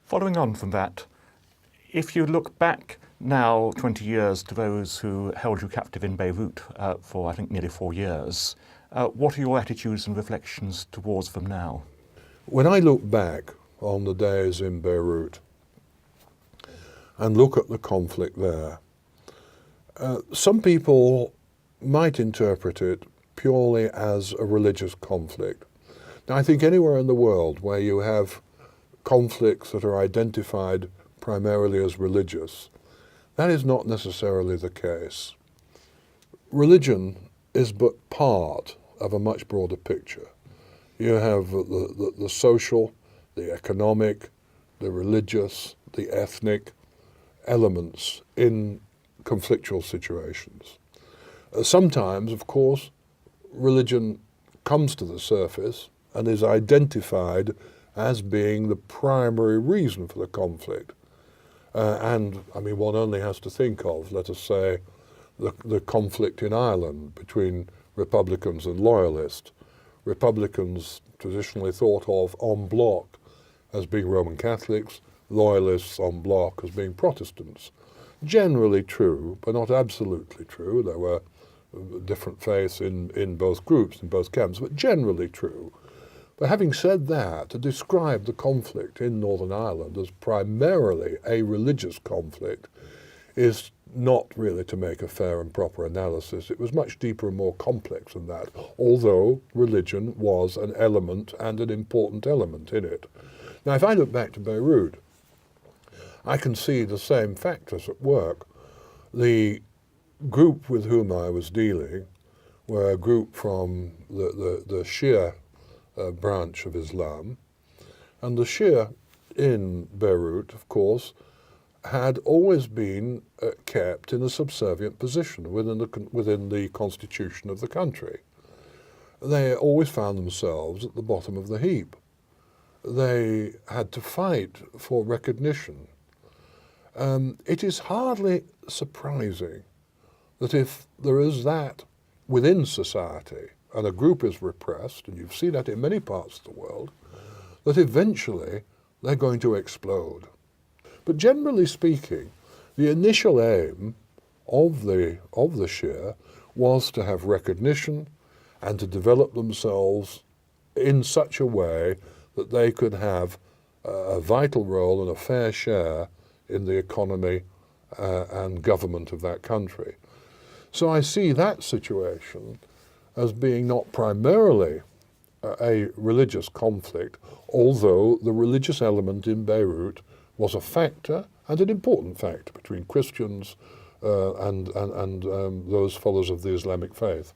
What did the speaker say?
Following on from that, if you look back now 20 years to those who held you captive in Beirut for, I think, nearly 4 years, what are your attitudes and reflections towards them now? When I look back on the days in Beirut and look at the conflict there, some people might interpret it purely as a religious conflict. Now, I think anywhere in the world where you have conflicts that are identified primarily as religious, that is not necessarily the case. Religion is but part of a much broader picture. You have the social, the economic, the religious, the ethnic elements in conflictual situations. Sometimes, of course, religion comes to the surface and is identified as being the primary reason for the conflict. And I mean, one only has to think of, let us say, the conflict in Ireland between Republicans and Loyalists. Republicans traditionally thought of en bloc as being Roman Catholics, Loyalists en bloc as being Protestants. Generally true, but not absolutely true. There were different faiths in both groups, in both camps, but generally true. But having said that, to describe the conflict in Northern Ireland as primarily a religious conflict is not really to make a fair and proper analysis. It was much deeper and more complex than that, although religion was an element and an important element in it. Now, if I look back to Beirut, I can see the same factors at work. The group with whom I was dealing were a group from the Shia branch of Islam, and the Shia in Beirut, of course, had always been kept in a subservient position within the constitution of the country. They always found themselves at the bottom of the heap. They had to fight for recognition. It is hardly surprising that if there is that within society and a group is repressed, and you've seen that in many parts of the world, that eventually they're going to explode. But generally speaking, the initial aim of the Shia was to have recognition and to develop themselves in such a way that they could have a vital role and a fair share in the economy and government of that country. So I see that situation as being not primarily a religious conflict, although the religious element in Beirut was a factor, and an important factor, between Christians and those followers of the Islamic faith.